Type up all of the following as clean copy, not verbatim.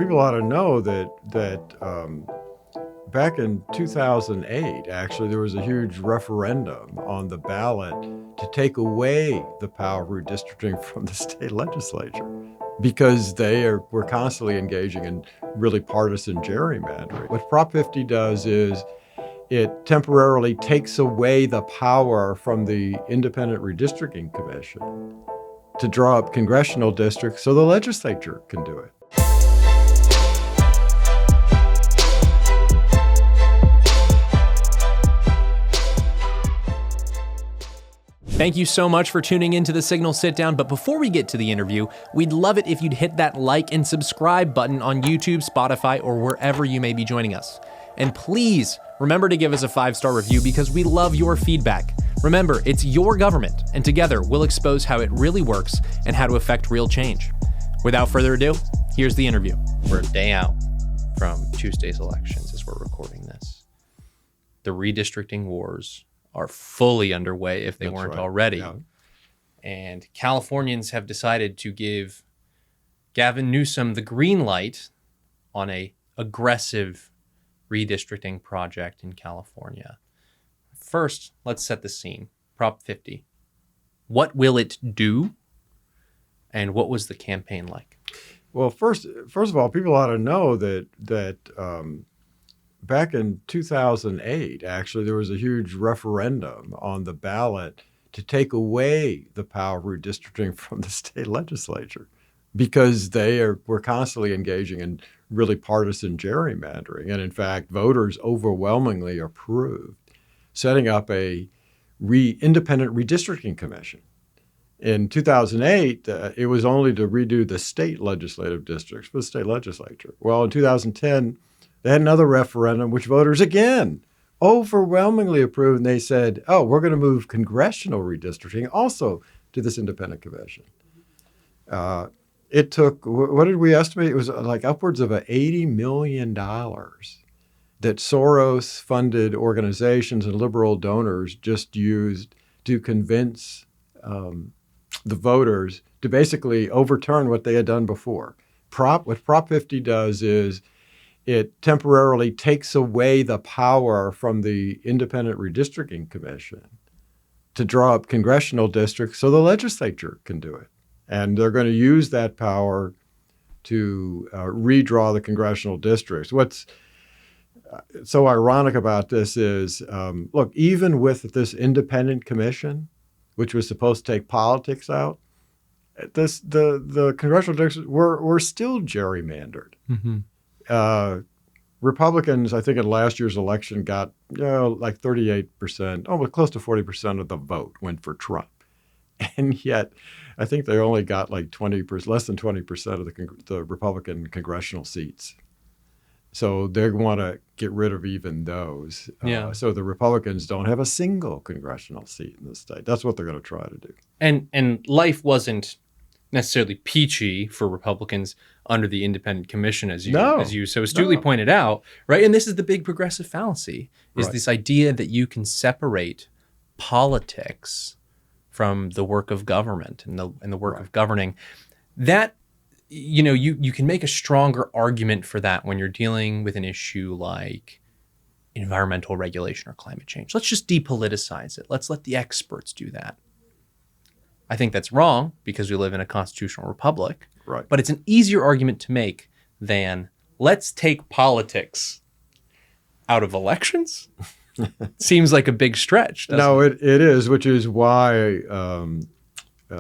People ought to know that back in 2008, actually, there was a huge referendum on the ballot to take away the power of redistricting from the state legislature because were constantly engaging in really partisan gerrymandering. What Prop 50 does is it temporarily takes away the power from the Independent Redistricting Commission to draw up congressional districts so the legislature can do it. Thank you so much for tuning into the Signal Sitdown, but before we get to the interview, we'd love it if you'd hit that like and subscribe button on YouTube, Spotify, or wherever you may be joining us. And please remember to give us a 5-star review because we love your feedback. Remember, it's your government, and together we'll expose how it really works and how to affect real change. Without further ado, here's the interview. We're a day out from Tuesday's elections as we're recording this. The redistricting wars are fully underway if they weren't already. Yeah. And Californians have decided to give Gavin Newsom the green light on a aggressive redistricting project in California. First, let's set the scene. Prop 50. What will it do? And what was the campaign like? Well, first of all, people ought to know that back in 2008, actually, there was a huge referendum on the ballot to take away the power of redistricting from the state legislature because were constantly engaging in really partisan gerrymandering. And in fact, voters overwhelmingly approved setting up a independent redistricting commission. In 2008, it was only to redo the state legislative districts for the state legislature. Well, in 2010, they had another referendum, which voters again overwhelmingly approved. And they said, oh, we're going to move congressional redistricting also to this independent commission. It took, what did we estimate? It was like upwards of $80 million that Soros-funded organizations and liberal donors just used to convince the voters to basically overturn what they had done before. What Prop 50 does is it temporarily takes away the power from the Independent Redistricting Commission to draw up congressional districts so the legislature can do it. And they're going to use that power to redraw the congressional districts. What's so ironic about this is, look, even with this independent commission, which was supposed to take politics out, the congressional districts were still gerrymandered. Mm-hmm. Republicans, I think in last year's election, got like 38%, almost close to 40% of the vote went for Trump. And yet, I think they only got like less than 20% of the Republican congressional seats. So they want to get rid of even those. So the Republicans don't have a single congressional seat in the state. That's what they're going to try to do. And life wasn't necessarily peachy for Republicans under the independent commission, as you so astutely pointed out, right? And this is the big progressive fallacy, is this idea that you can separate politics from the work of government and the work of governing. That, you can make a stronger argument for that when you're dealing with an issue like environmental regulation or climate change. Let's just depoliticize it. Let's let the experts do that. I think that's wrong because we live in a constitutional republic. Right. But it's an easier argument to make than let's take politics out of elections. Seems like a big stretch. No, it is, which is why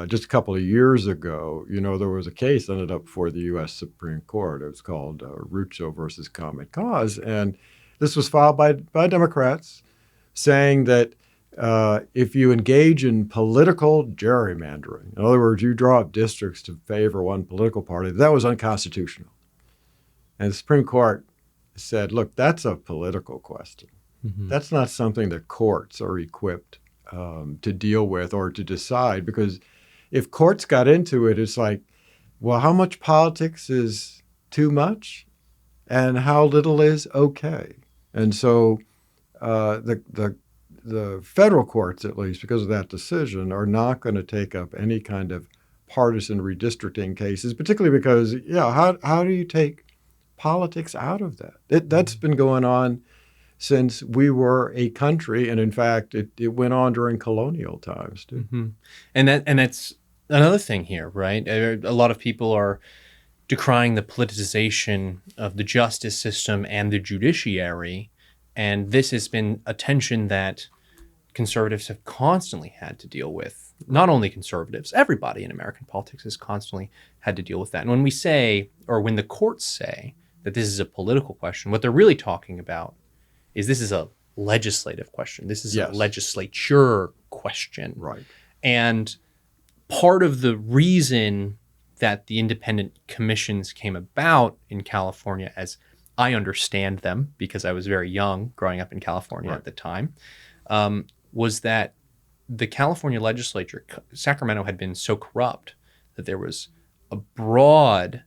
just a couple of years ago, there was a case that ended up before the U.S. Supreme Court. It was called Rucho versus Common Cause. And this was filed by Democrats saying that if you engage in political gerrymandering, in other words, you draw up districts to favor one political party, that was unconstitutional. And the Supreme Court said, look, that's a political question. Mm-hmm. That's not something that courts are equipped to deal with or to decide, because if courts got into it, it's like, well, how much politics is too much and how little is okay? And so the federal courts, at least because of that decision, are not going to take up any kind of partisan redistricting cases, particularly because, how do you take politics out of that. That's been going on since we were a country, and in fact, it went on during colonial times too. Mm-hmm. And that's another thing here, right? A lot of people are decrying the politicization of the justice system and the judiciary, and this has been a tension that conservatives have constantly had to deal with. Not only conservatives, everybody in American politics has constantly had to deal with that. And when we say, or when the courts say that this is a political question, what they're really talking about is this is a legislative question. This is a legislature question. Right. And part of the reason that the independent commissions came about in California, as I understand them, because I was very young growing up in California at the time, was that the California legislature, Sacramento, had been so corrupt that there was a broad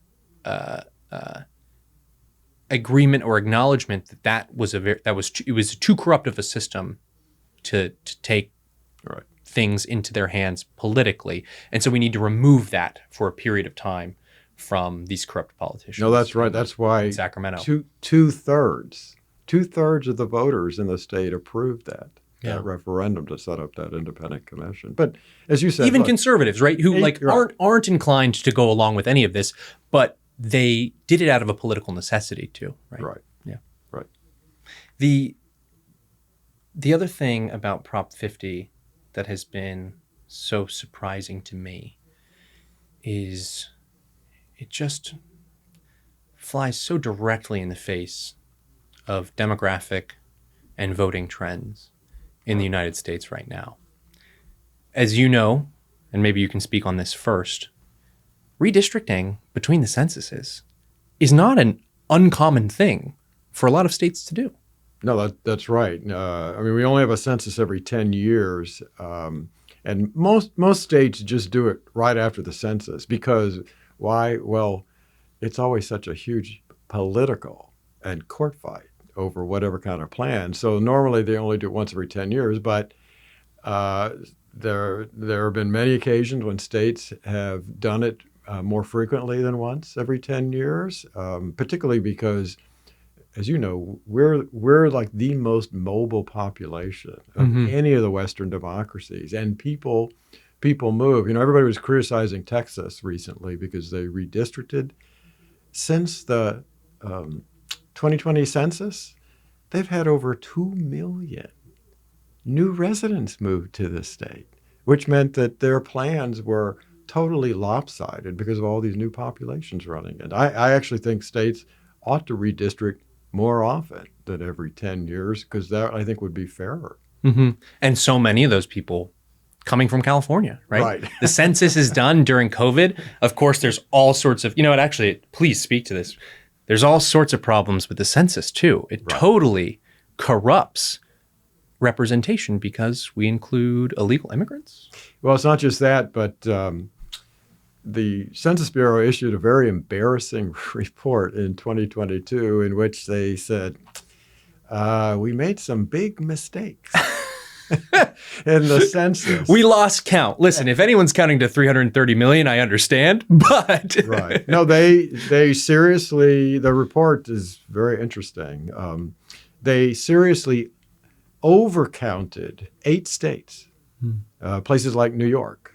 agreement or acknowledgement that it was too corrupt of a system to take things into their hands politically, and so we need to remove that for a period of time from these corrupt politicians. No, that's right. That's why Sacramento two-thirds of the voters in the state approved that referendum to set up that independent commission. But as you said, even conservatives, right, who aren't inclined to go along with any of this, but they did it out of a political necessity too, right? Right. Yeah. Right. The other thing about Prop 50 that has been so surprising to me is it just flies so directly in the face of demographic and voting trends in the United States right now. As you know, and maybe you can speak on this first, redistricting between the censuses is not an uncommon thing for a lot of states to do. No, that's right. I mean, we only have a census every 10 years, and most states just do it right after the census. Because why? Well, it's always such a huge political and court fight over whatever kind of plan. So normally they only do it once every 10 years, but there have been many occasions when states have done it more frequently than once every 10 years, particularly because, as you know, we're like the most mobile population of any of the Western democracies, and people move. You know, everybody was criticizing Texas recently because they redistricted. Since the 2020 census, they've had over 2 million new residents moved to the state, which meant that their plans were totally lopsided because of all these new populations running in. I actually think states ought to redistrict more often than every 10 years, because that, I think, would be fairer. Mm-hmm. And so many of those people coming from California, right? The census is done during COVID. Of course, there's all sorts of, please speak to this. There's all sorts of problems with the census too. It totally corrupts representation because we include illegal immigrants. Well, it's not just that, but the Census Bureau issued a very embarrassing report in 2022 in which they said, we made some big mistakes in the census. We lost count. Listen, if anyone's counting to 330 million, I understand, but... Right. No, they seriously, the report is very interesting. They seriously overcounted 8 states, places like New York.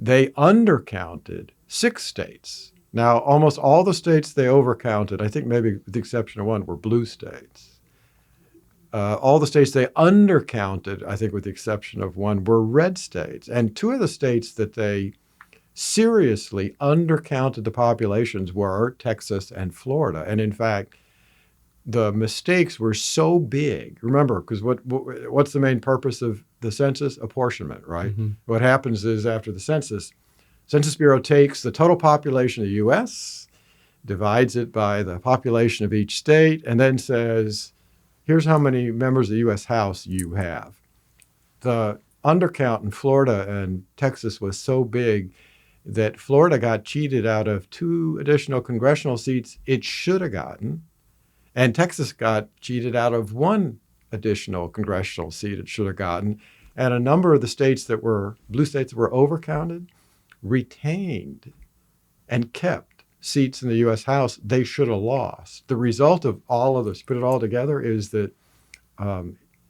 They undercounted 6 states. Now, almost all the states they overcounted, I think maybe with the exception of one, were blue states. All the states they undercounted, I think with the exception of one, were red states. And 2 of the states that they seriously undercounted the populations were Texas and Florida. And in fact, the mistakes were so big. Remember, because what's the main purpose of the census? Apportionment, right? Mm-hmm. What happens is after the Census Bureau takes the total population of the U.S., divides it by the population of each state, and then says, here's how many members of the U.S. House you have. The undercount in Florida and Texas was so big that Florida got cheated out of 2 additional congressional seats it should have gotten. And Texas got cheated out of 1 additional congressional seat it should have gotten. And a number of the states blue states that were overcounted, retained and kept seats in the U.S. House they should have lost. The result of all of this, put it all together, is that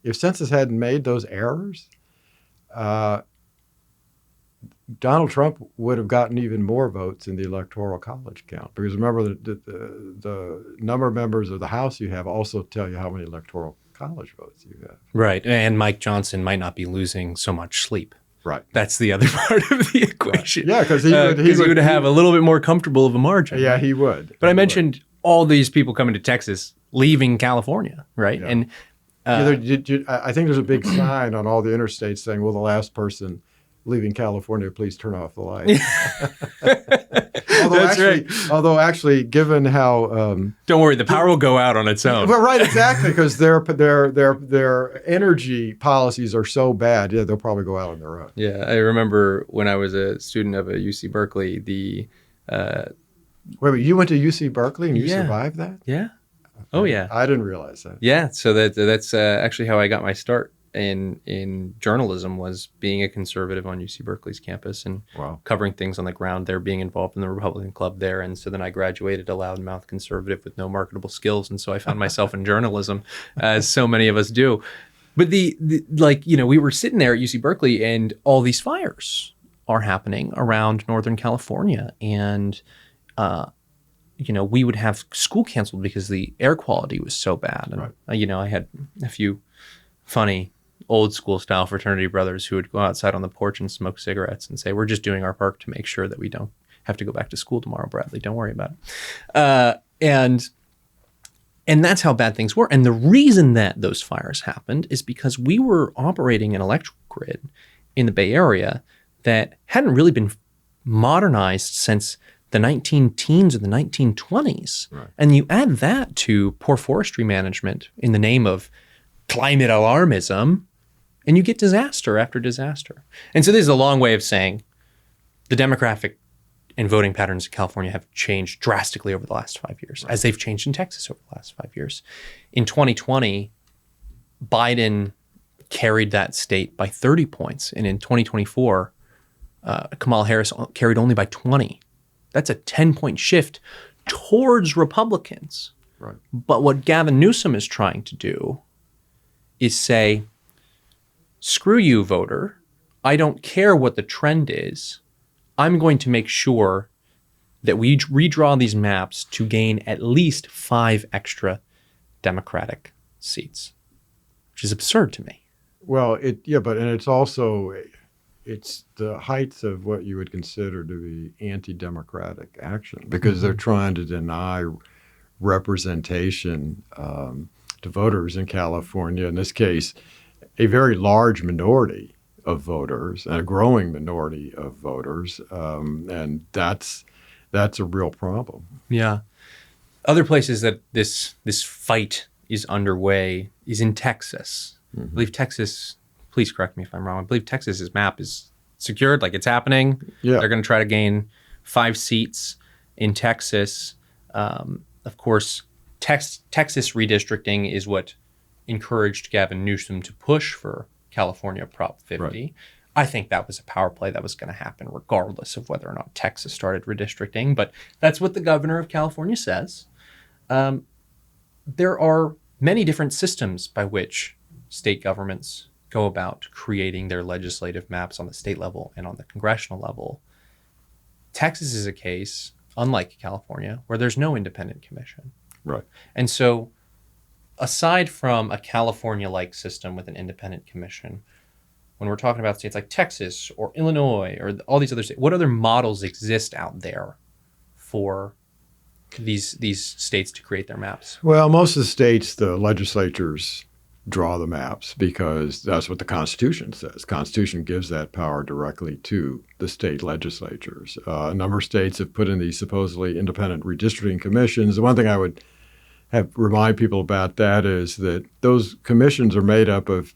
if Census hadn't made those errors, Donald Trump would have gotten even more votes in the Electoral College count. Because remember, the number of members of the House you have also tell you how many Electoral College votes you have. Right. And Mike Johnson might not be losing so much sleep. Right. That's the other part of the equation. Right. Yeah, because he would have a little bit more comfortable of a margin. Yeah, he would. But I mentioned all these people coming to Texas, leaving California, right? Yeah. And I think there's a big sign on all the interstates saying, "Will the last person leaving California please turn off the light?" Although actually, given how don't worry, the power will go out on its own. Well, right, exactly, because their energy policies are so bad. Yeah, they'll probably go out on their own. Yeah, I remember when I was a student of UC Berkeley, Wait, you went to UC Berkeley and you survived that? Yeah. Oh yeah. I didn't realize that. Yeah, so that's actually how I got my start in journalism, was being a conservative on UC Berkeley's campus and covering things on the ground there, being involved in the Republican Club there. And so then I graduated a loudmouth conservative with no marketable skills. And so I found myself in journalism, as so many of us do. But we were sitting there at UC Berkeley and all these fires are happening around Northern California. And, we would have school canceled because the air quality was so bad. And, I had a few funny old school style fraternity brothers who would go outside on the porch and smoke cigarettes and say, "We're just doing our part to make sure that we don't have to go back to school tomorrow, Bradley. Don't worry about it." And that's how bad things were. And the reason that those fires happened is because we were operating an electrical grid in the Bay Area that hadn't really been modernized since the 19-teens or the 1920s. Right. And you add that to poor forestry management in the name of climate alarmism, and you get disaster after disaster. And so this is a long way of saying the demographic and voting patterns in California have changed drastically over the last 5 years, as they've changed in Texas over the last 5 years. In 2020, Biden carried that state by 30 points. And in 2024, Kamala Harris carried only by 20. That's a 10-point shift towards Republicans. Right. But what Gavin Newsom is trying to do is say, screw you, voter. I don't care what the trend is. I'm going to make sure that we redraw these maps to gain at least 5 extra Democratic seats, which is absurd to me. Well, it's also, it's the heights of what you would consider to be anti-democratic action, because they're trying to deny representation to voters in California, in this case, a very large minority of voters and a growing minority of voters, and that's a real problem. Yeah. Other places that this fight is underway is in Texas. Mm-hmm. I believe Texas, please correct me if I'm wrong, I believe Texas's map is secured, like it's happening. Yeah. They're going to try to gain 5 seats in Texas. Of course, Texas redistricting is what encouraged Gavin Newsom to push for California Prop 50. Right. I think that was a power play that was going to happen regardless of whether or not Texas started redistricting, but that's what the governor of California says. There are many different systems by which state governments go about creating their legislative maps on the state level and on the congressional level. Texas is a case, unlike California, where there's no independent commission. Right. And so aside from a California-like system with an independent commission, when we're talking about states like Texas or Illinois or all these other states, what other models exist out there for these states to create their maps? Well, most of the states, the legislatures draw the maps because that's what the Constitution says. The Constitution gives that power directly to the state legislatures. A number of states have put in these supposedly independent redistricting commissions. The one thing I would remind people about that is that those commissions are made up of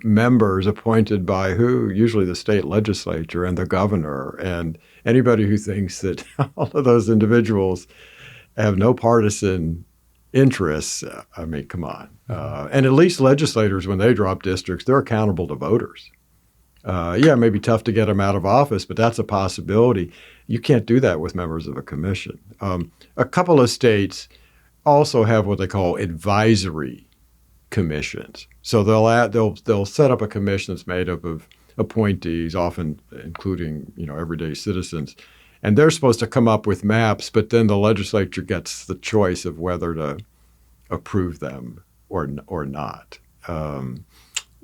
members appointed by who? Usually the state legislature and the governor. And anybody who thinks that all of those individuals have no partisan interests, I mean, come on. And at least legislators, when they drop districts, they're accountable to voters. It may be tough to get them out of office, but that's a possibility. You can't do that with members of a commission. A couple of states also have what they call advisory commissions. So they'll set up a commission that's made up of appointees, often including everyday citizens, and they're supposed to come up with maps. But then the legislature gets the choice of whether to approve them or not.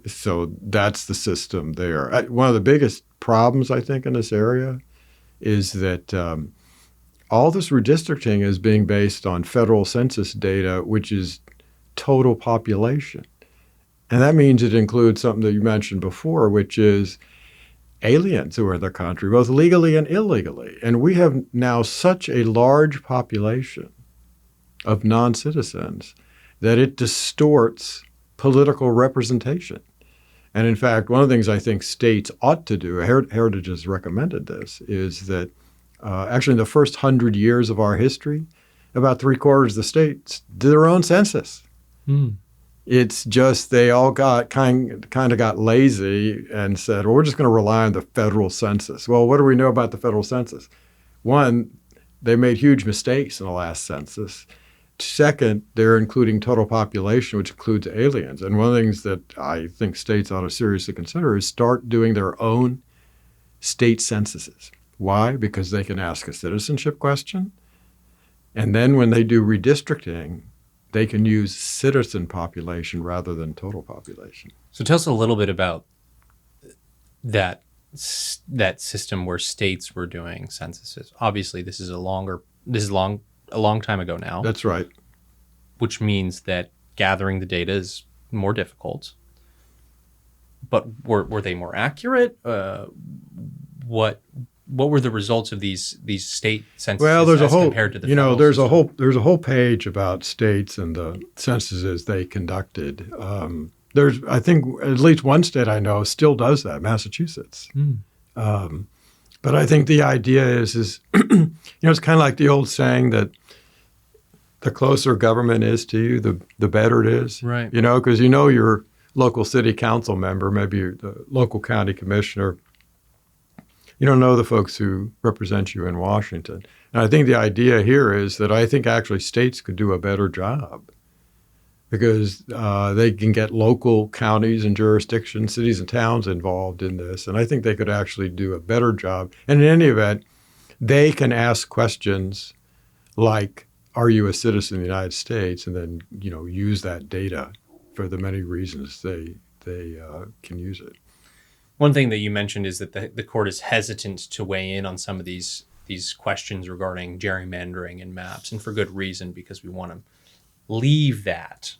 So that's the system there. One of the biggest problems, I think, in this area is that all this redistricting is being based on federal census data, which is total population. And that means it includes something that you mentioned before, which is aliens who are in the country, both legally and illegally. And we have now such a large population of non-citizens that it distorts political representation. And in fact, one of the things I think states ought to do, Heritage has recommended this, is that actually in the first 100 years of our history, about 3/4 of the states did their own census. It's just they all got kind of got lazy and said, well, we're just going to rely on the federal census. Well, what do we know about the federal census? One, they made huge mistakes in the last census. Second, they're including total population, which includes aliens. And one of the things that I think states ought to seriously consider is start doing their own state censuses. Why? Because they can ask a citizenship question. And then when they do redistricting, they can use citizen population rather than total population. So tell us a little bit about that system where states were doing censuses. Obviously, this is a long time ago now. That's right. Which means that gathering the data is more difficult. But were they more accurate? What were the results of these state censuses compared to the federal system? There's a whole page about states and the censuses they conducted. There's, I think, at least one state I know still does that, Massachusetts. But I think the idea is it's kind of like the old saying that the closer government is to you, the better it is. Right. Because your local city council member, maybe the local county commissioner. You don't know the folks who represent you in Washington. And I think the idea here is that I think actually states could do a better job because they can get local counties and jurisdictions, cities and towns involved in this. And I think they could actually do a better job. And in any event, they can ask questions like, are you a citizen of the United States? And then, use that data for the many reasons they can use it. One thing that you mentioned is that the court is hesitant to weigh in on some of these questions regarding gerrymandering and maps, and for good reason, because we want to leave that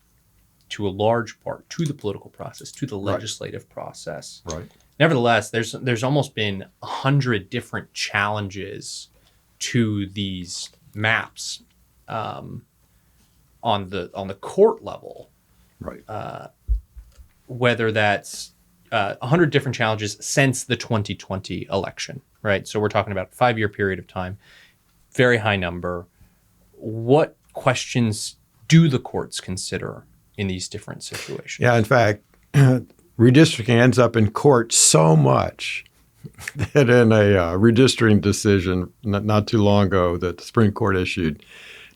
to a large part to the political process, to the legislative process. Right. Nevertheless, there's almost been 100 different challenges to these maps on the court level. Right. Whether that's 100 different challenges since the 2020 election, right? So we're talking about a 5-year period of time, very high number. What questions do the courts consider in these different situations? Yeah, in fact, redistricting ends up in court so much that in a redistricting decision not too long ago that the Supreme Court issued,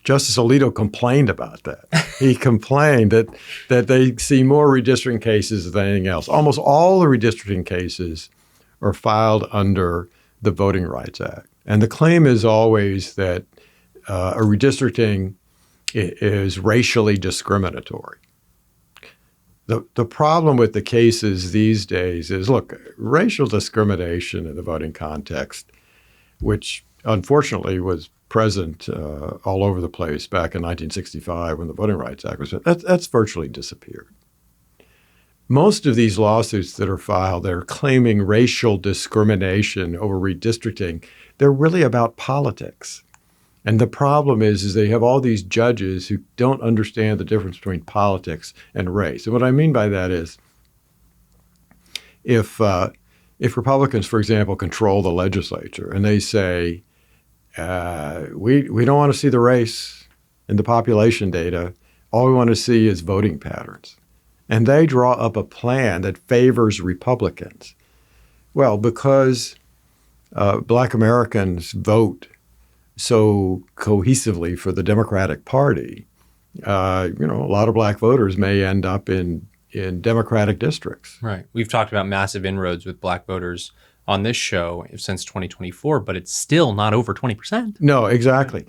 Justice Alito complained about that. He complained that they see more redistricting cases than anything else. Almost all the redistricting cases are filed under the Voting Rights Act. And the claim is always that a redistricting is racially discriminatory. The problem with the cases these days is, look, racial discrimination in the voting context, which unfortunately was present all over the place back in 1965 when the Voting Rights Act was that's virtually disappeared. Most of these lawsuits that are filed, they're claiming racial discrimination over redistricting. They're really about politics. And the problem is they have all these judges who don't understand the difference between politics and race. And what I mean by that is if Republicans, for example, control the legislature and they say, we don't want to see the race in the population data. All we want to see is voting patterns. And they draw up a plan that favors Republicans. Well, because Black Americans vote so cohesively for the Democratic Party, a lot of black voters may end up in Democratic districts. Right. We've talked about massive inroads with black voters on this show since 2024, but it's still not over 20%. No, exactly.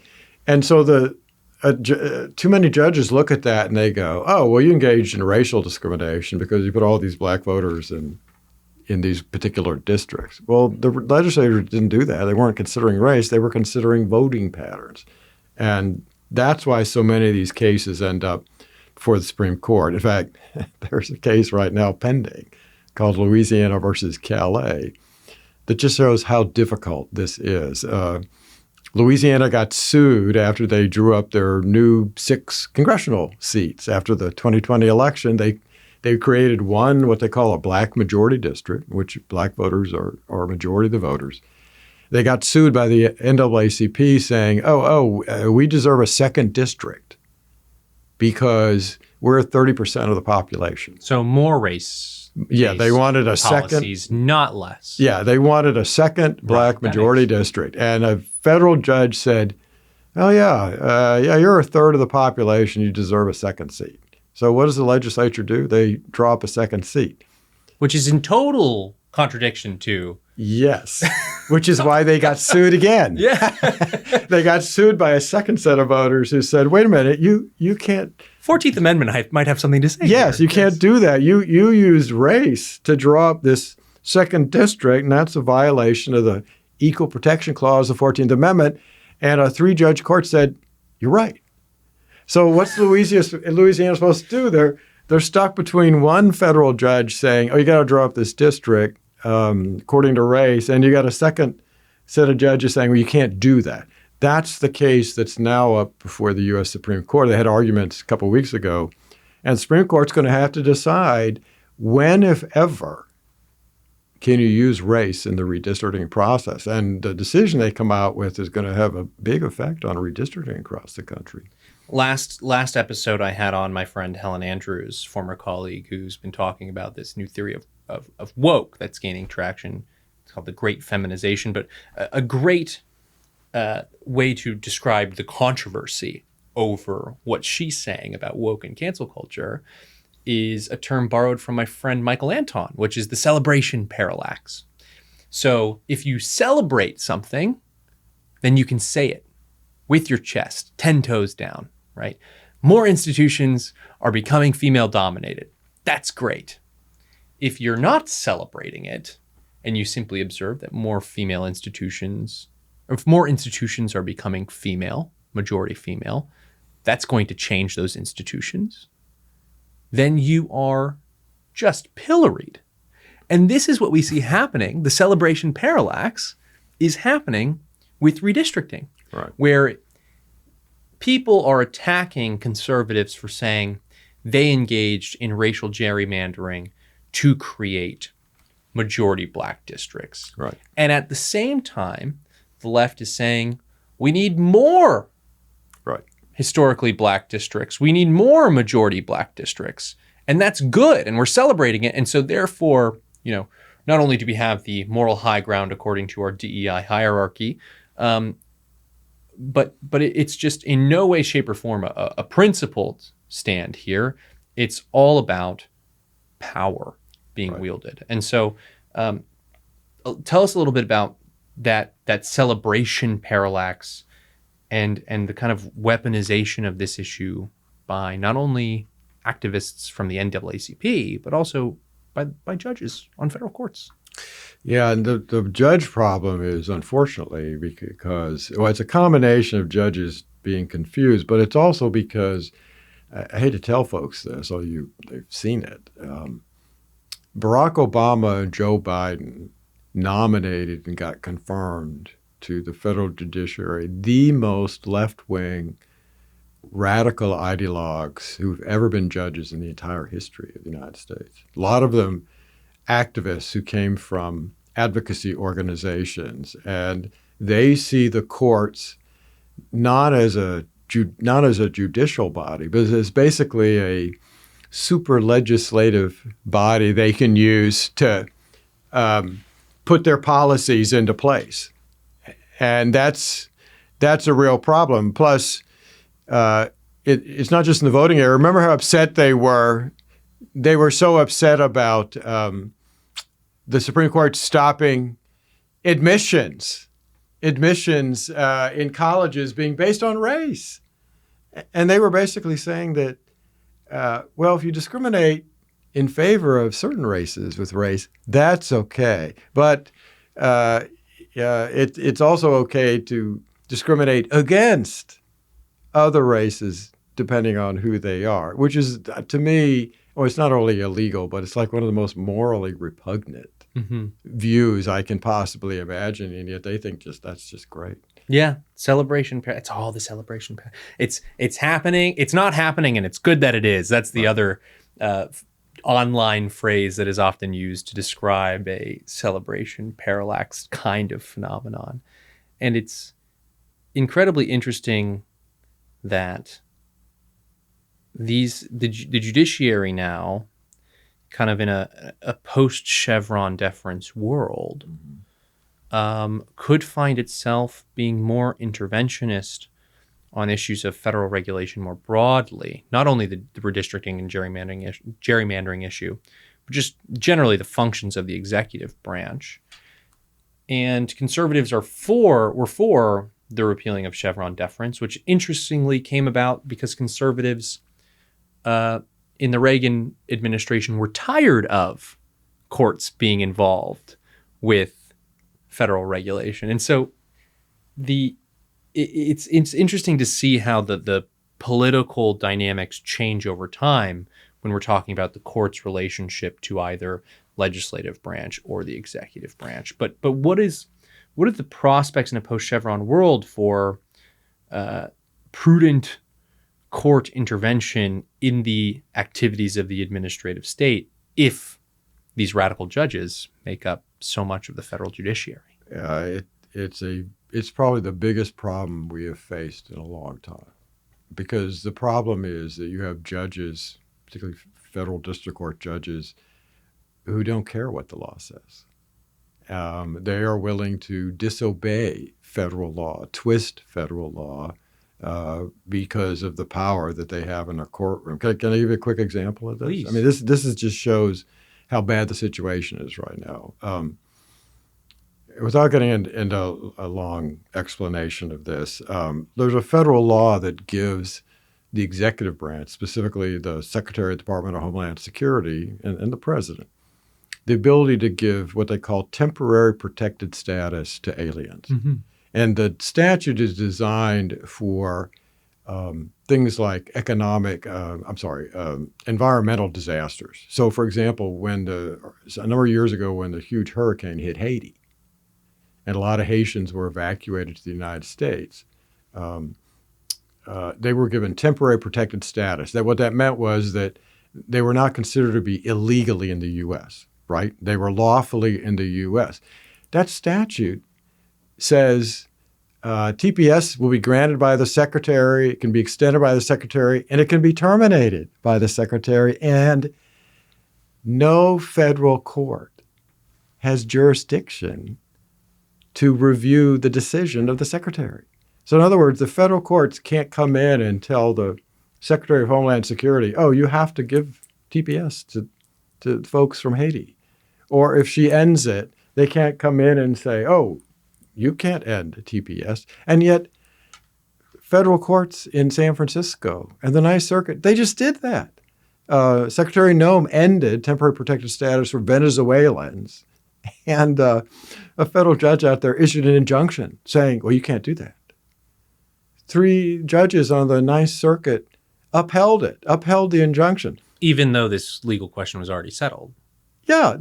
And so too many judges look at that and they go, oh, well, you engaged in racial discrimination because you put all these black voters in these particular districts. Well, the legislature didn't do that. They weren't considering race. They were considering voting patterns. And that's why so many of these cases end up before the Supreme Court. In fact, there's a case right now pending called Louisiana versus Calais that just shows how difficult this is. Louisiana got sued after they drew up their new 6 congressional seats. After the 2020 election, they created one, what they call a black majority district, which black voters are a majority of the voters. They got sued by the NAACP saying, we deserve a second district because we're 30% of the population. So more race. Yeah, they wanted a policies, second. Not less. Yeah, they wanted a second black majority district. And a federal judge said, oh, yeah, you're a third of the population. You deserve a second seat. So what does the legislature do? They draw up a second seat. Which is in total contradiction to. Yes, which is why they got sued again. Yeah. They got sued by a second set of voters who said, wait a minute, you can't. 14th Amendment might have something to say. Yes, you can't do that. You used race to draw up this second district, and that's a violation of the Equal Protection Clause of the 14th Amendment. And a 3-judge court said, you're right. So what's Louisiana supposed to do? They're stuck between one federal judge saying, oh, you got to draw up this district according to race, and you got a second set of judges saying, well, you can't do that. That's the case that's now up before the U.S. Supreme Court. They had arguments a couple of weeks ago, and the Supreme Court's going to have to decide when, if ever, can you use race in the redistricting process. And the decision they come out with is going to have a big effect on redistricting across the country. Last episode, I had on my friend Helen Andrews, former colleague, who's been talking about this new theory of woke that's gaining traction. It's called the Great Feminization, but a great way to describe the controversy over what she's saying about woke and cancel culture is a term borrowed from my friend Michael Anton, which is the celebration parallax. So if you celebrate something, then you can say it with your chest, 10 toes down, right? More institutions are becoming female dominated. That's great. If you're not celebrating it and you simply observe that more institutions are becoming female, majority female, that's going to change those institutions, then you are just pilloried. And this is what we see happening. The celebration parallax is happening with redistricting, right, where people are attacking conservatives for saying they engaged in racial gerrymandering to create majority black districts. Right. And at the same time, the left is saying we need more historically black districts. We need more majority black districts. And that's good. And we're celebrating it. And so therefore, not only do we have the moral high ground according to our DEI hierarchy, but it's just in no way, shape, or form a principled stand here. It's all about power being wielded. And so tell us a little bit about that celebration parallax and the kind of weaponization of this issue by not only activists from the NAACP, but also by judges on federal courts. Yeah, and the judge problem is, unfortunately, because it's a combination of judges being confused, but it's also because, I hate to tell folks this, they've seen it. Barack Obama and Joe Biden nominated and got confirmed to the federal judiciary the most left-wing radical ideologues who've ever been judges in the entire history of the United States. A lot of them activists who came from advocacy organizations, and they see the courts not as a judicial body, but as basically a super legislative body they can use to put their policies into place. And that's a real problem. Plus, it's not just in the voting area. Remember how upset they were? They were so upset about the Supreme Court stopping admissions in colleges being based on race. And they were basically saying that, well, if you discriminate in favor of certain races with race, that's okay. But it's also okay to discriminate against other races depending on who they are, which is, to me, well, it's not only illegal, but it's like one of the most morally repugnant views I can possibly imagine, and yet they think that's just great. Yeah, celebration. It's all the celebation. It's happening. It's not happening, and it's good that it is. That's the other online phrase that is often used to describe a celebration parallax kind of phenomenon. And it's incredibly interesting that the judiciary now, kind of in a post-Chevron deference world, could find itself being more interventionist on issues of federal regulation more broadly, not only the redistricting and gerrymandering issue, but just generally the functions of the executive branch. And conservatives were for the repealing of Chevron deference, which interestingly came about because conservatives in the Reagan administration were tired of courts being involved with federal regulation. And so it's interesting to see how the political dynamics change over time when we're talking about the court's relationship to either legislative branch or the executive branch. But what are the prospects in a post-Chevron world for prudent court intervention in the activities of the administrative state if these radical judges make up so much of the federal judiciary? It's probably the biggest problem we have faced in a long time, because the problem is that you have judges, particularly federal district court judges, who don't care what the law says. They are willing to disobey federal law, twist federal law, because of the power that they have in a courtroom. Can I give you a quick example of this? Please. I mean, this just shows how bad the situation is right now. Without getting into a long explanation of this, there's a federal law that gives the executive branch, specifically the Secretary of the Department of Homeland Security and the President, the ability to give what they call temporary protected status to aliens. And the statute is designed for things like environmental disasters. So, for example, a number of years ago when the huge hurricane hit Haiti, and a lot of Haitians were evacuated to the United States, they were given temporary protected status. What that meant was that they were not considered to be illegally in the U.S., right? They were lawfully in the U.S. That statute says TPS will be granted by the Secretary, it can be extended by the Secretary, and it can be terminated by the Secretary, and no federal court has jurisdiction to review the decision of the Secretary. So in other words, the federal courts can't come in and tell the Secretary of Homeland Security, oh, you have to give TPS to folks from Haiti. Or if she ends it, they can't come in and say, oh, you can't end TPS. And yet federal courts in San Francisco and the Ninth Circuit, they just did that. Secretary Nome ended temporary protected status for Venezuelans. And a federal judge out there issued an injunction saying, well, you can't do that. 3 judges on the Ninth Circuit upheld the injunction. Even though this legal question was already settled. Yeah,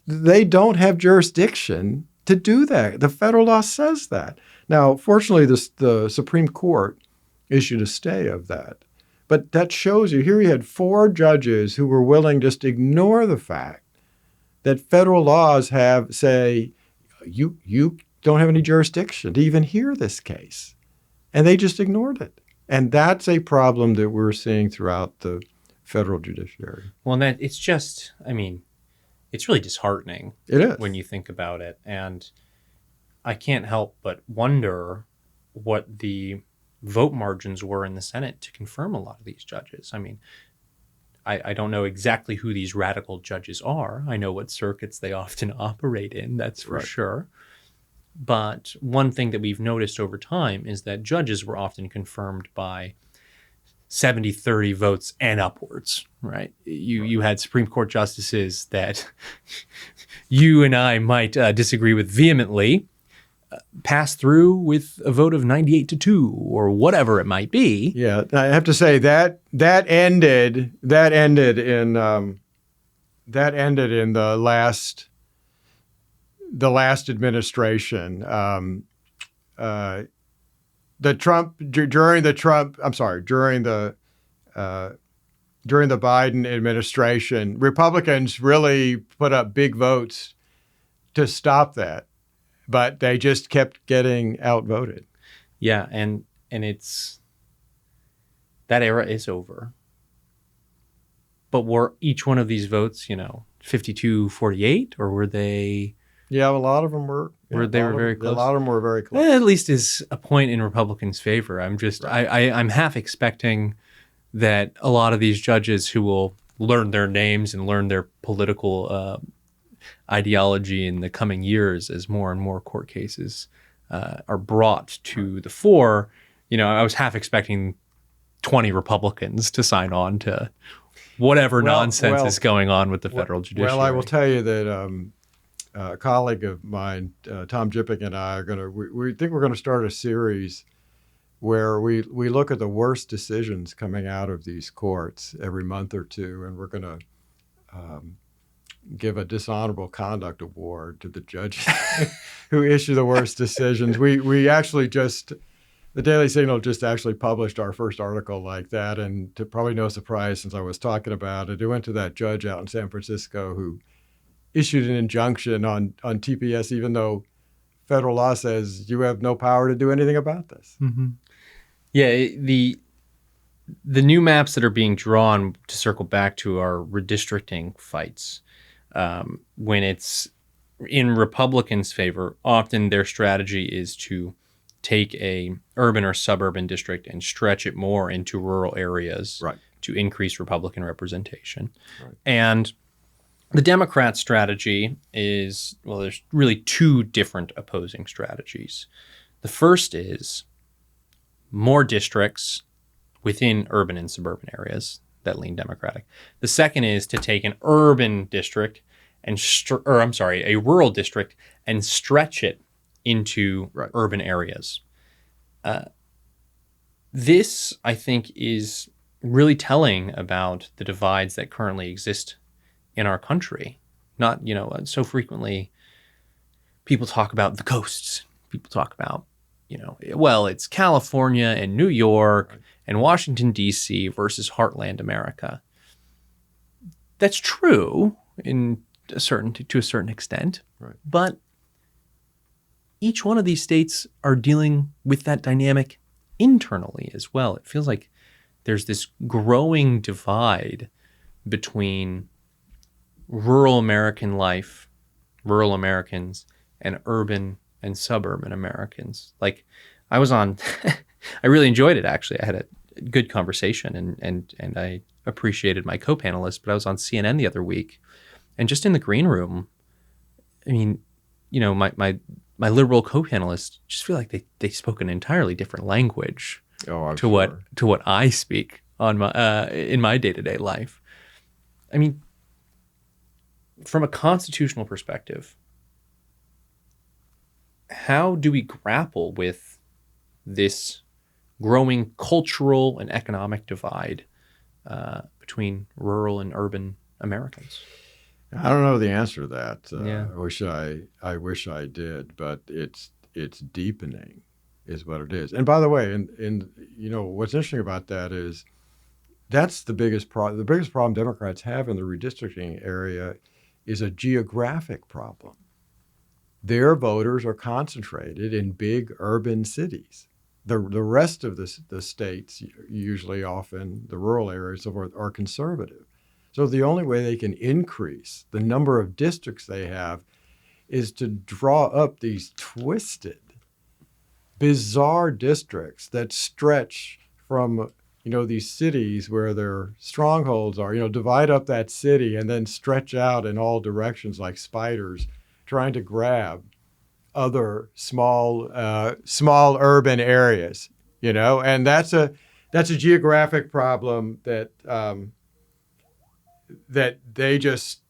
they don't have jurisdiction to do that. The federal law says that. Now, fortunately, the Supreme Court issued a stay of that. But that shows you, here you had 4 judges who were willing just to ignore the fact that federal laws say, you don't have any jurisdiction to even hear this case. And they just ignored it. And that's a problem that we're seeing throughout the federal judiciary. Well, and it's just, it's really disheartening. It is. When you think about it. And I can't help but wonder what the vote margins were in the Senate to confirm a lot of these judges. I mean, I don't know exactly who these radical judges are. I know what circuits they often operate in, that's for sure. But one thing that we've noticed over time is that judges were often confirmed by 70-30 votes and upwards, right? You had Supreme Court justices that you and I might disagree with vehemently, pass through with a vote of 98-2 or whatever it might be. Yeah, I have to say that ended in the last administration. During the Biden administration, Republicans really put up big votes to stop that. But they just kept getting outvoted. Yeah, and it's that era is over. But were each one of these votes, 52-48, or were they? Yeah, a lot of them were. They were very close. A lot of them were very close. At least is a point in Republicans' favor. I'm just I'm half expecting that a lot of these judges who will learn their names and learn their political ideology in the coming years as more and more court cases are brought to the fore. I was half expecting 20 Republicans to sign on to whatever nonsense is going on with the federal judiciary. Well, I will tell you that a colleague of mine, Tom Jipping, and I are we think we're going to start a series where we look at the worst decisions coming out of these courts every month or two, and we're going to give a dishonorable conduct award to the judges who issue the worst decisions. We actually the Daily Signal just actually published our first article like that, and to probably no surprise since I was talking about it, it went to that judge out in San Francisco who issued an injunction on TPS, even though federal law says you have no power to do anything about this. Mm-hmm. Yeah, the new maps that are being drawn, to circle back to our redistricting fights, when it's in Republicans' favor, often their strategy is to take a urban or suburban district and stretch it more into rural areas to increase Republican representation. Right. And the Democrat strategy is, there's really two different opposing strategies. The first is more districts within urban and suburban areas that lean Democratic. The second is to take an urban district and a rural district and stretch it into urban areas. This, I think, is really telling about the divides that currently exist in our country. Not, so frequently people talk about the coasts. People talk about, it's California and New York and Washington, D.C. versus heartland America. That's true to a certain extent, but each one of these states are dealing with that dynamic internally as well. It feels like there's this growing divide between rural American life, rural Americans, and urban and suburban Americans. Like, I was on, I really enjoyed it, actually. I had a good conversation and I appreciated my co-panelist, but I was on CNN the other week, and just in the green room, I mean, my liberal co-panelists just feel like they spoke an entirely different language to what I speak on my in my day-to-day life. I mean, from a constitutional perspective, how do we grapple with this growing cultural and economic divide between rural and urban Americans? I don't know the answer to that. I wish I did, but it's deepening, is what it is. And by the way, what's interesting about that is that's the biggest problem. The biggest problem Democrats have in the redistricting area is a geographic problem. Their voters are concentrated in big urban cities. The rest of the states, usually often the rural areas, are conservative. So the only way they can increase the number of districts they have is to draw up these twisted, bizarre districts that stretch from, these cities where their strongholds are, divide up that city and then stretch out in all directions like spiders trying to grab other small urban areas, and that's a geographic problem that they just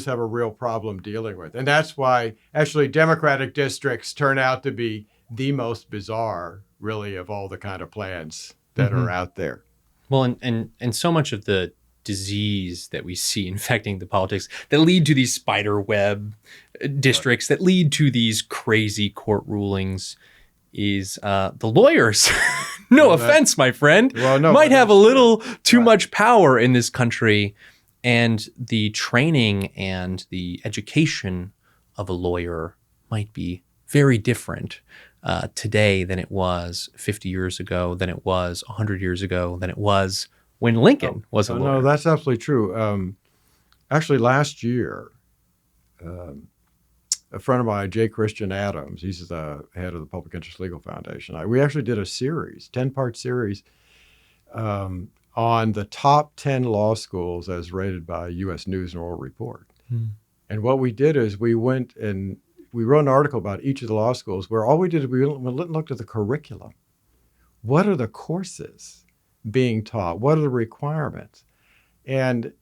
have a real problem dealing with. And that's why actually Democratic districts turn out to be the most bizarre, really, of all the kind of plans that are out there. Well, and so much of the disease that we see infecting the politics that lead to these spider web districts, that lead to these crazy court rulings, is the lawyers. No offense, my friend. Well, no, might have a little too Right. much power in this country. And the training and the education of a lawyer might be very different today than it was 50 years ago, than it was 100 years ago, than it was when Lincoln was a lawyer. No, that's absolutely true. Actually, last year, a friend of mine, J. Christian Adams, he's the head of the Public Interest Legal Foundation. We actually did a series, 10-part series, on the top 10 law schools as rated by U.S. News and World Report. And what we did is we went and we wrote an article about each of the law schools where all we did is we looked at the curriculum. What are the courses being taught? What are the requirements? And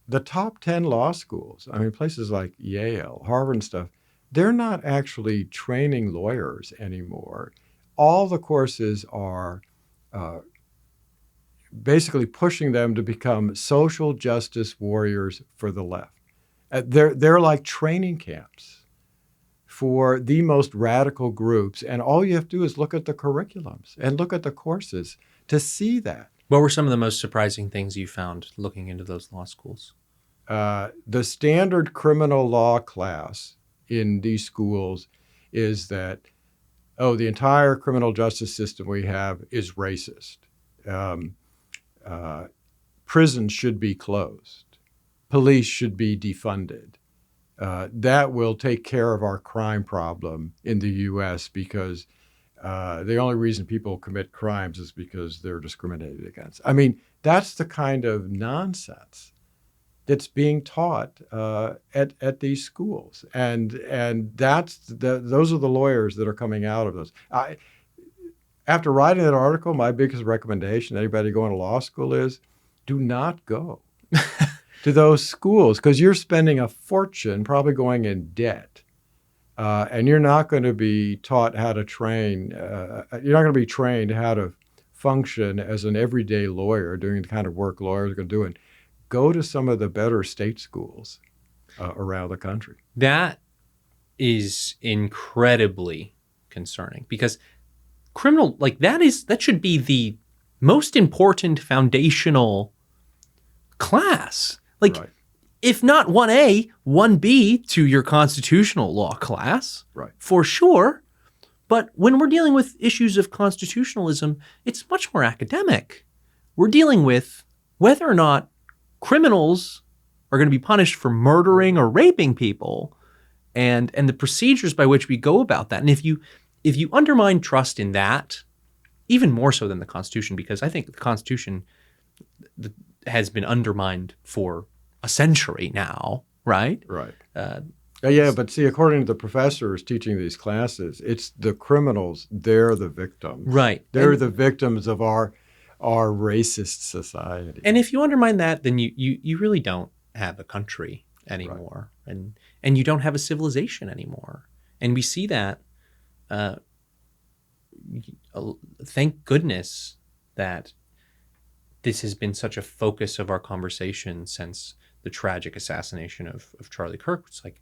the top 10 law schools, places like Yale, Harvard and stuff, they're not actually training lawyers anymore. All the courses are basically pushing them to become social justice warriors for the left. They're like training camps for the most radical groups. And all you have to do is look at the curriculums and look at the courses to see that. What were some of the most surprising things you found looking into those law schools? The standard criminal law class in these schools is that, the entire criminal justice system we have is racist. Prisons should be closed. Police should be defunded. That will take care of our crime problem in the U.S. because the only reason people commit crimes is because they're discriminated against. That's the kind of nonsense that's being taught at these schools, and those are the lawyers that are coming out of those. After writing that article, my biggest recommendation to anybody going to law school is do not go to those schools because you're spending a fortune, probably going in debt, and you're not going to be taught how to train. You're not going to be trained how to function as an everyday lawyer, doing the kind of work lawyers are going to do. And go to some of the better state schools around the country. That is incredibly concerning because criminal, that should be the most important foundational class. Right. If not 1A, 1B to your constitutional law class, Right. for sure. But when we're dealing with issues of constitutionalism, it's much more academic. We're dealing with whether or not criminals are going to be punished for murdering or raping people, and the procedures by which we go about that. And if you undermine trust in that, even more so than the Constitution, because I think the Constitution has been undermined for a century now, right? Right. But see, according to the professors teaching these classes, it's the criminals, they're the victims. Right. They're the victims of our racist society. And if you undermine that, then you really don't have a country anymore, right. and you don't have a civilization anymore. And we see that. Thank goodness that this has been such a focus of our conversation since the tragic assassination of Charlie Kirk. It's like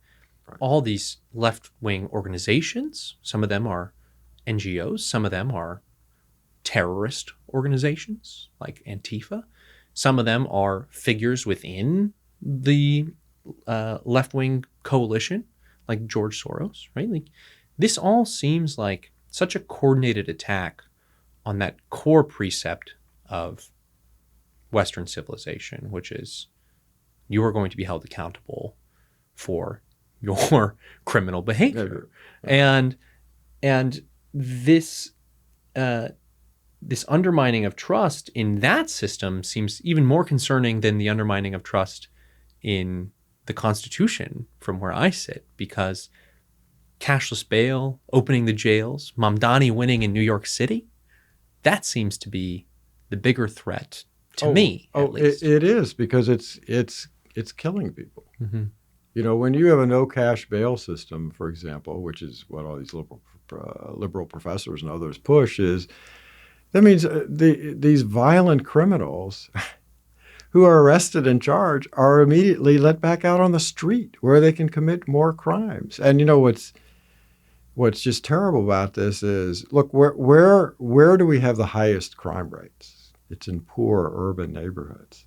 all these left-wing organizations, some of them are NGOs, some of them are terrorist organizations like Antifa. Some of them are figures within the left-wing coalition like George Soros, right? Like this all seems like such a coordinated attack on that core precept of Western civilization, which is you are going to be held accountable for your criminal behavior. And this this undermining of trust in that system seems even more concerning than the undermining of trust in the Constitution from where I sit, because cashless bail, opening the jails, Mamdani winning in New York City, that seems to be the bigger threat to me, at least. It is, because it's killing people. Mm-hmm. You know, when you have a no cash bail system, for example, which is what all these liberal professors and others push, is that means these violent criminals who are arrested and charged are immediately let back out on the street where they can commit more crimes. And you know what's just terrible about this is, look, where do we have the highest crime rates? It's in poor urban neighborhoods.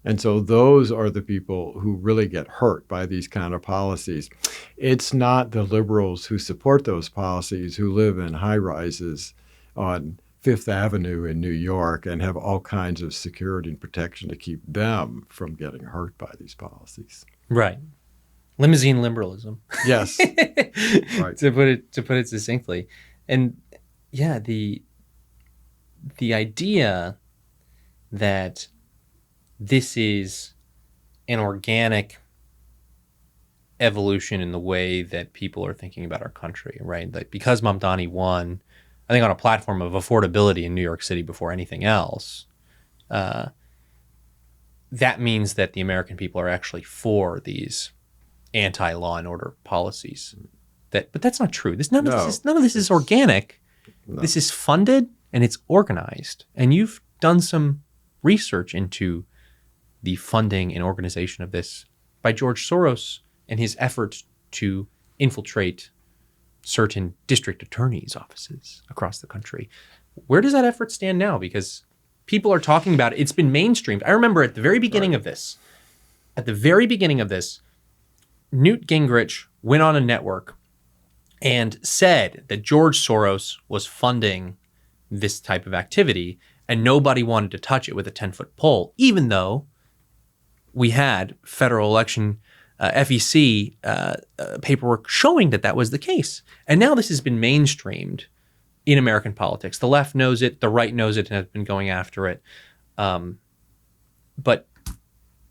And so those are the people who really get hurt by these kind of policies. It's not the liberals who support those policies who live in high rises on Fifth Avenue in New York and have all kinds of security and protection to keep them from getting hurt by these policies. Right. Limousine liberalism. Yes. Right. To put it succinctly. And yeah, the idea that this is an organic evolution in the way that people are thinking about our country, right? Like, because Mamdani won, I think, on a platform of affordability in New York City before anything else, that means that the American people are actually for these anti-law and order policies. But that's not true. None of this is organic. No. This is funded and it's organized. And you've done some research into the funding and organization of this by George Soros and his efforts to infiltrate certain district attorneys' offices across the country. Where does that effort stand now? Because people are talking about it. It's been mainstreamed. I remember at the very beginning of this, Newt Gingrich went on a network and said that George Soros was funding this type of activity, and nobody wanted to touch it with a 10-foot pole, even though we had federal election FEC paperwork showing that that was the case. And now this has been mainstreamed in American politics. The left knows it, the right knows it, and has been going after it. But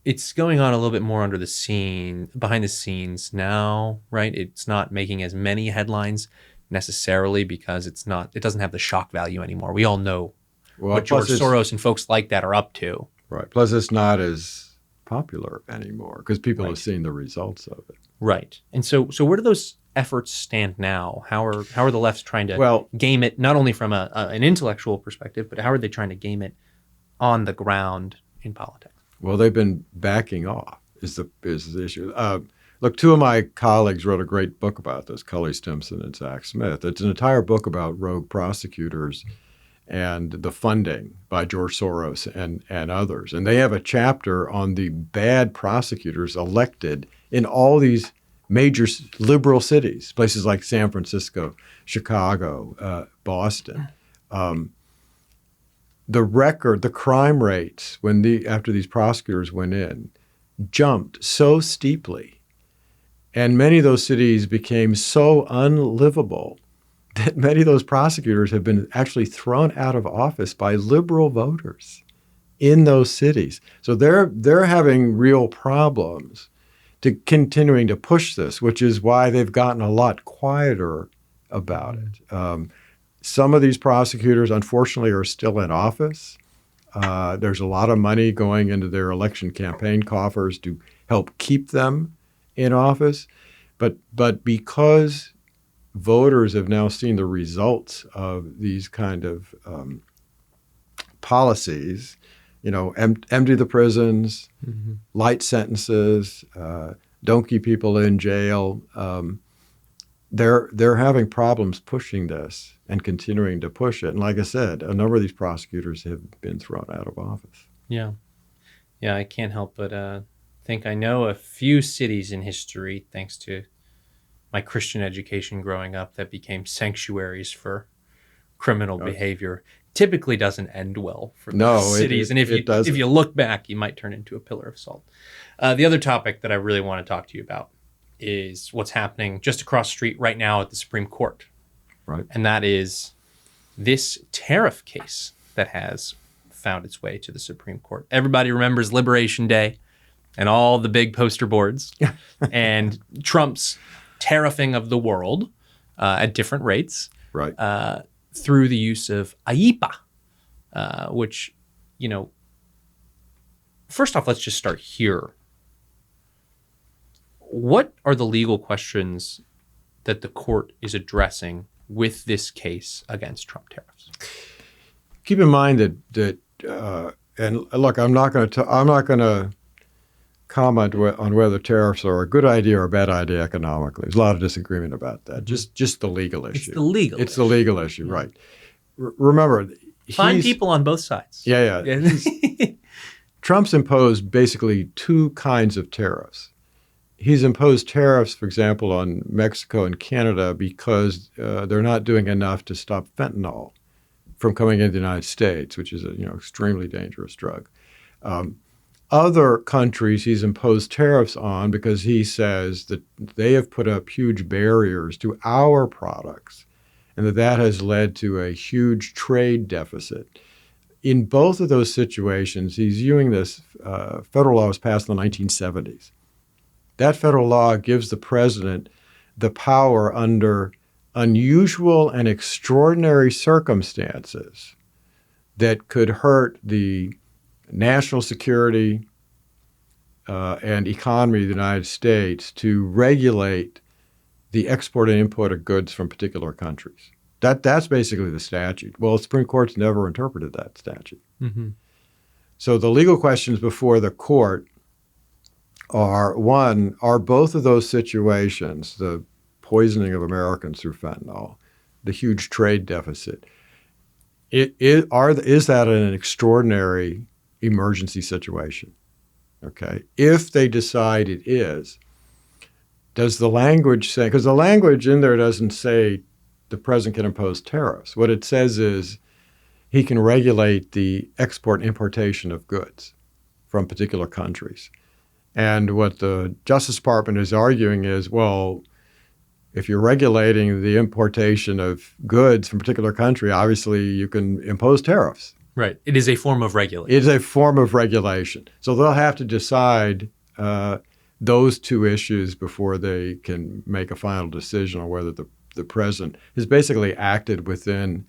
it's going on a little bit more behind the scenes now, right? It's not making as many headlines necessarily because it doesn't have the shock value anymore. We all know what George Soros and folks like that are up to. Right. Plus, it's not as popular anymore because people have seen the results of it. Right. And so where do those efforts stand now? How are the lefts trying to game it, not only from an intellectual perspective, but how are they trying to game it on the ground in politics? Well, they've been backing off is the issue. Look, two of my colleagues wrote a great book about this, Cully Stimson and Zach Smith. It's an entire book about rogue prosecutors and the funding by George Soros and others. And they have a chapter on the bad prosecutors elected in all these major liberal cities, places like San Francisco, Chicago, Boston. The crime rates after these prosecutors went in jumped so steeply, and many of those cities became so unlivable that many of those prosecutors have been actually thrown out of office by liberal voters in those cities. So they're having real problems to continuing to push this, which is why they've gotten a lot quieter about it. Some of these prosecutors, unfortunately, are still in office. There's a lot of money going into their election campaign coffers to help keep them in office. But because voters have now seen the results of these kind of policies, empty the prisons, light sentences, don't keep people in jail. They're having problems pushing this and continuing to push it. And like I said, a number of these prosecutors have been thrown out of office. Yeah. Yeah, I can't help but think I know a few cities in history, thanks to my Christian education growing up, that became sanctuaries for criminal behavior. typically doesn't end well for No, cities. And if you look back, you might turn into a pillar of salt. The other topic that I really want to talk to you about is what's happening just across the street right now at the Supreme Court. Right. And that is this tariff case that has found its way to the Supreme Court. Everybody remembers Liberation Day and all the big poster boards and Trump's tariffing of the world at different rates. Right. Through the use of IEEPA, which, first off, let's just start here. What are the legal questions that the court is addressing with this case against Trump tariffs? Keep in mind that and look, I'm not going to comment on whether tariffs are a good idea or a bad idea economically. There's a lot of disagreement about that. Just the legal issue. It's the legal issue, right? Remember, find people on both sides. Yeah. Trump's imposed basically two kinds of tariffs. He's imposed tariffs, for example, on Mexico and Canada because they're not doing enough to stop fentanyl from coming into the United States, which is an extremely dangerous drug. Other countries he's imposed tariffs on because he says that they have put up huge barriers to our products and that has led to a huge trade deficit. In both of those situations, he's using this federal law was passed in the 1970s. That federal law gives the president the power under unusual and extraordinary circumstances that could hurt the national security and economy of the United States to regulate the export and import of goods from particular countries. That's basically the statute. Well, the Supreme Court's never interpreted that statute. Mm-hmm. So the legal questions before the court are, one, are both of those situations, the poisoning of Americans through fentanyl, the huge trade deficit, is that an extraordinary emergency situation? Okay. If they decide it is, does the language say, because the language in there doesn't say the president can impose tariffs. What it says is he can regulate the export and importation of goods from particular countries. And what the Justice Department is arguing is, well, if you're regulating the importation of goods from a particular country, obviously you can impose tariffs. Right. It is a form of regulation. It is a form of regulation. So they'll have to decide those two issues before they can make a final decision on whether the president has basically acted within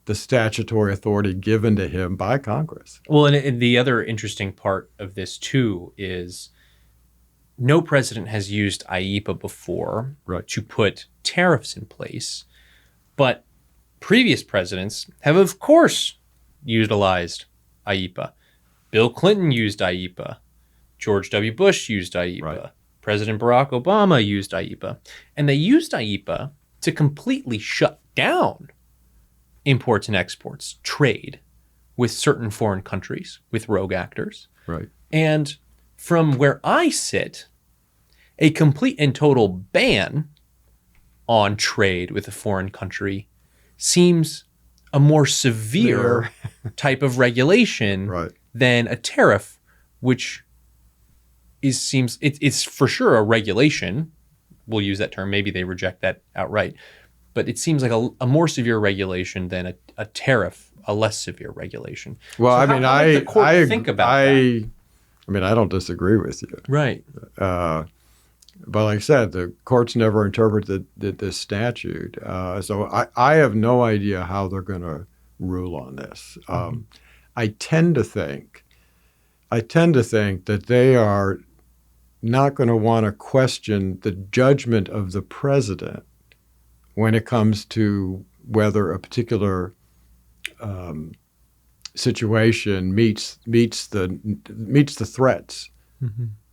the statutory authority given to him by Congress. Well, and the other interesting part of this, too, is no president has used IEEPA before to put tariffs in place, but previous presidents have, of course, utilized IEEPA. Bill Clinton used IEEPA. George W. Bush used IEEPA. Right. President Barack Obama used IEEPA. And they used IEEPA to completely shut down imports and exports, trade with certain foreign countries, with rogue actors. Right. And from where I sit, a complete and total ban on trade with a foreign country seems a more severe type of regulation than a tariff, which seems it's for sure a regulation. We'll use that term. Maybe they reject that outright. But it seems like a more severe regulation than a tariff, a less severe regulation. Well, so I think about that? I mean, I don't disagree with you. Right. But like I said, the courts never interpreted this statute. So I have no idea how they're going to rule on this. I tend to think that they are not going to want to question the judgment of the president when it comes to whether a particular situation meets the threats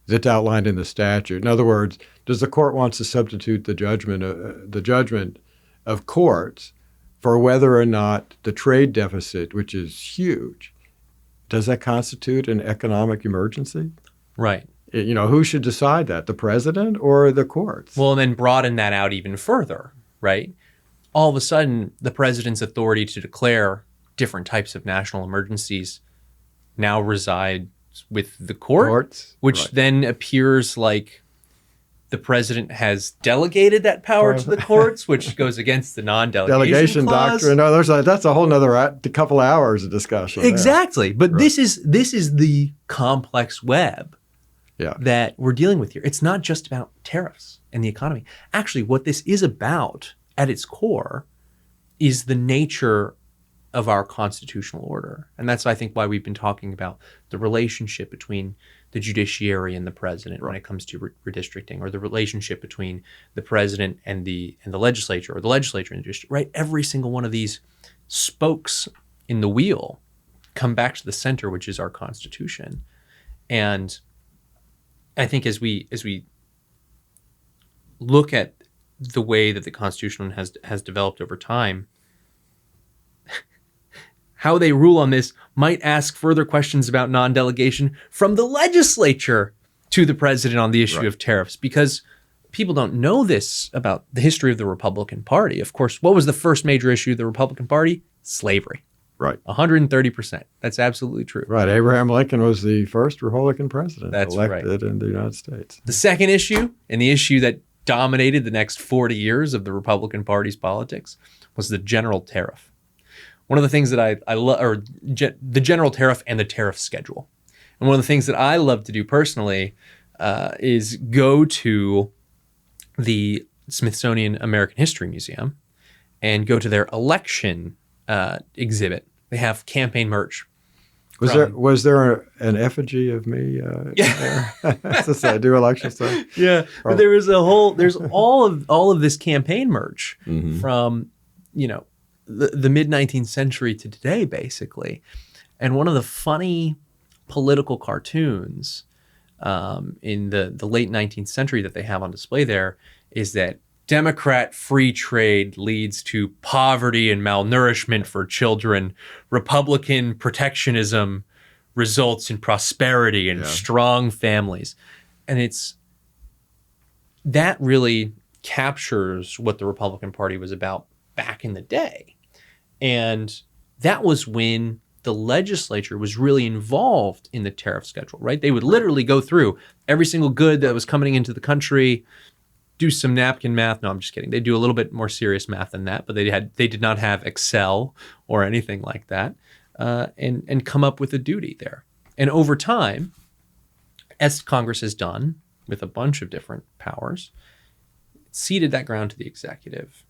that's outlined in the statute. In other words, does the court want to substitute the judgment of courts for whether or not the trade deficit, which is huge, does that constitute an economic emergency? Right. Who should decide that, the president or the courts? Well, and then broaden that out even further, right? All of a sudden, the president's authority to declare different types of national emergencies now reside with the courts, which right. then appears like the president has delegated that power to the courts, which goes against the non-delegation clause. Doctrine. No, that's a whole nother couple hours of discussion. Exactly. But right. this is the complex web that we're dealing with here. It's not just about tariffs and the economy. Actually, what this is about at its core is the nature of our constitutional order. And that's, I think, why we've been talking about the relationship between the judiciary and the president when it comes to redistricting, or the relationship between the president and the legislature, or the legislature and the judiciary, right? Every single one of these spokes in the wheel come back to the center, which is our Constitution. And I think as we look at the way that the Constitution has developed over time, how they rule on this might ask further questions about non-delegation from the legislature to the president on the issue of tariffs, because people don't know this about the history of the Republican Party. Of course, what was the first major issue of the Republican Party? Slavery. Right. 130%. That's absolutely true. Right. Abraham Lincoln was the first Republican president elected right. in the United States. The second issue, and the issue that dominated the next 40 years of the Republican Party's politics, was the general tariff. One of the things that I love, or the general tariff and the tariff schedule. And one of the things that I love to do personally is go to the Smithsonian American History Museum and go to their election exhibit. They have campaign merch. Was there an effigy of me there? Since I do election stuff? Yeah, but there's all of this campaign merch from, the mid-19th century to today, basically. And one of the funny political cartoons in the late 19th century that they have on display there is that Democrat free trade leads to poverty and malnourishment for children. Republican protectionism results in prosperity and strong families. And that really captures what the Republican Party was about back in the day. And that was when the legislature was really involved in the tariff schedule, right? They would literally go through every single good that was coming into the country, do some napkin math. No, I'm just kidding. They do a little bit more serious math than that, but they did not have Excel or anything like that, and come up with a duty there. And over time, as Congress has done with a bunch of different powers, ceded that ground to the executive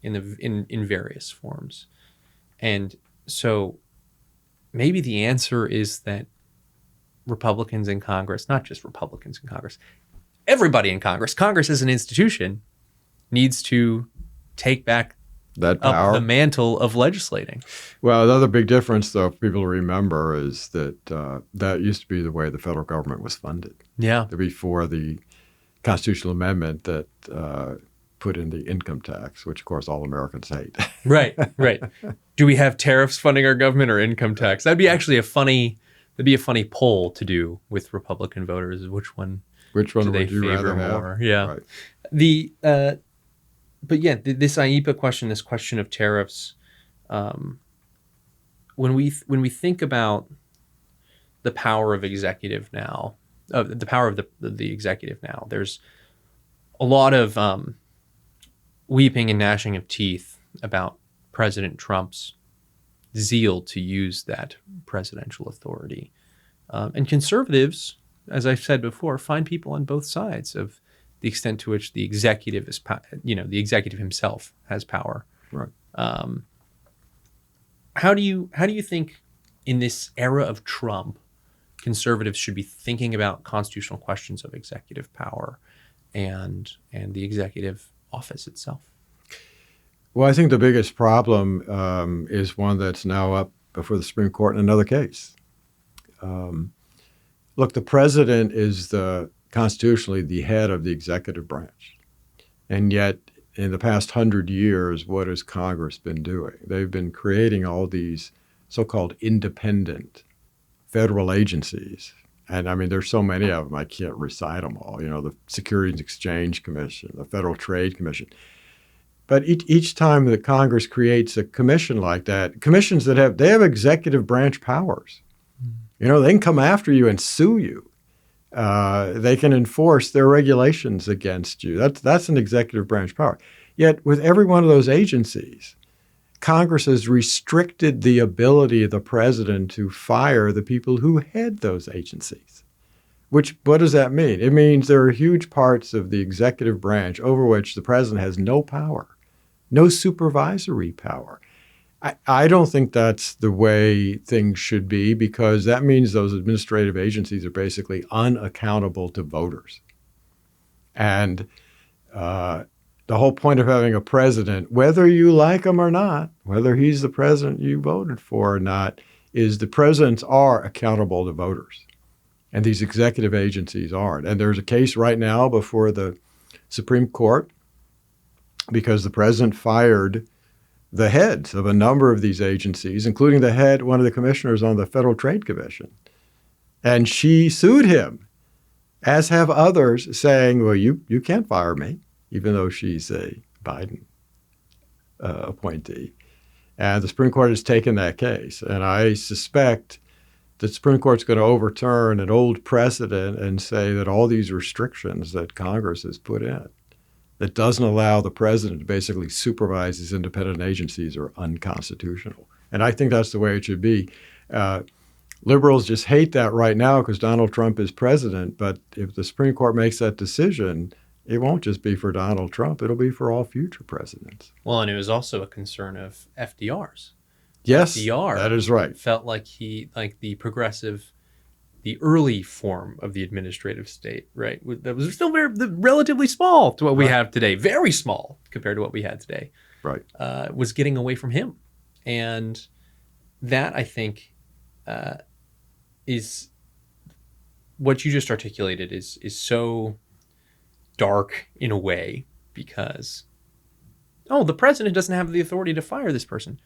in various forms. And so maybe the answer is that Republicans in Congress, not just Republicans in Congress, everybody in Congress as an institution needs to take back that power, up the mantle of legislating. Well, another big difference, though, for people to remember, is that that used to be the way the federal government was funded. Yeah. Before the constitutional amendment that put in the income tax, which, of course, all Americans hate. Right. Do we have tariffs funding our government or income tax? That'd be actually a funny poll to do with Republican voters. Which one do they favor more? Yeah. Right. But yeah, this IEPA question, this question of tariffs, when we think about the power of executive now, the power of the executive now, there's a lot of weeping and gnashing of teeth about President Trump's zeal to use that presidential authority. And conservatives, as I've said before, find people on both sides of the extent to which the executive is, the executive himself has power. Right. How do you think in this era of Trump, conservatives should be thinking about constitutional questions of executive power and the executive office itself? Well, I think the biggest problem is one that's now up before the Supreme Court in another case. Look, the president is constitutionally the head of the executive branch. And yet, in the past 100 years, what has Congress been doing? They've been creating all these so-called independent federal agencies. And I mean, there's so many of them, I can't recite them all. The Securities and Exchange Commission, the Federal Trade Commission. But each time that Congress creates a commission like that, commissions that have executive branch powers. You know, they can come after you and sue you. They can enforce their regulations against you. That's an executive branch power. Yet with every one of those agencies, Congress has restricted the ability of the president to fire the people who head those agencies. What does that mean? It means there are huge parts of the executive branch over which the president has no power, no supervisory power. I don't think that's the way things should be, because that means those administrative agencies are basically unaccountable to voters. And the whole point of having a president, whether you like him or not, whether he's the president you voted for or not, is the presidents are accountable to voters. And these executive agencies aren't. And there's a case right now before the Supreme Court because the president fired the heads of a number of these agencies, including one of the commissioners on the Federal Trade Commission. And she sued him, as have others, saying, well, you can't fire me, even though she's a Biden appointee. And the Supreme Court has taken that case. And I suspect the Supreme Court's going to overturn an old precedent and say that all these restrictions that Congress has put in that doesn't allow the president to basically supervise these independent agencies are unconstitutional. And I think that's the way it should be. Liberals just hate that right now because Donald Trump is president. But if the Supreme Court makes that decision, it won't just be for Donald Trump. It'll be for all future presidents. Well, and it was also a concern of FDR's. Yes, FDR that is right. Felt like the early form of the administrative state, right? That was still relatively small to what we have today, very small compared to what we had today. Right. Was getting away from him. And that, I think, is what you just articulated is so dark in a way because, the president doesn't have the authority to fire this person.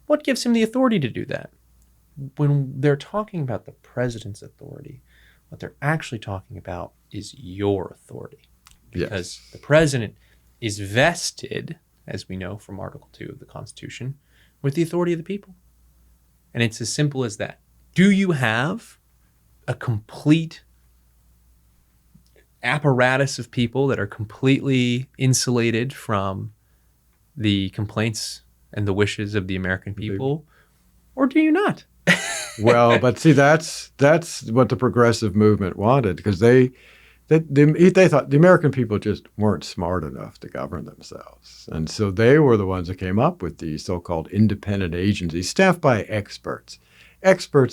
What gives him the authority to do that? When they're talking about the president's authority, what they're actually talking about is your authority. Because the president is vested, as we know from Article 2 of the Constitution, with the authority of the people. And it's as simple as that. Do you have a complete apparatus of people that are completely insulated from the complaints and the wishes of the American people? Or do you not? Well, but see, that's what the progressive movement wanted, because they thought the American people just weren't smart enough to govern themselves. And so they were the ones that came up with these so-called independent agencies staffed by experts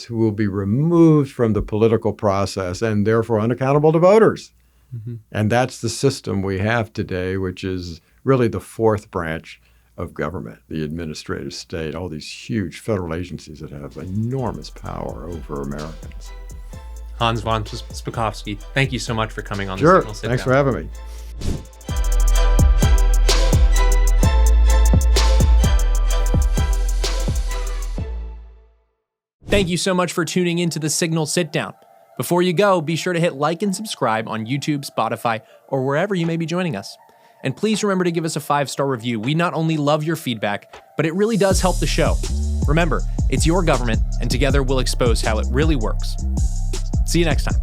who will be removed from the political process and therefore unaccountable to voters. Mm-hmm. And that's the system we have today, which is really the fourth branch of government, the administrative state, all these huge federal agencies that have enormous power over Americans. Hans von Spakovsky, thank you so much for coming on the Signal Sitdown. Thanks for having me. Thank you so much for tuning into the Signal Sitdown. Before you go, be sure to hit like and subscribe on YouTube, Spotify, or wherever you may be joining us. And please remember to give us a 5-star review. We not only love your feedback, but it really does help the show. Remember, it's your government, and together we'll expose how it really works. See you next time.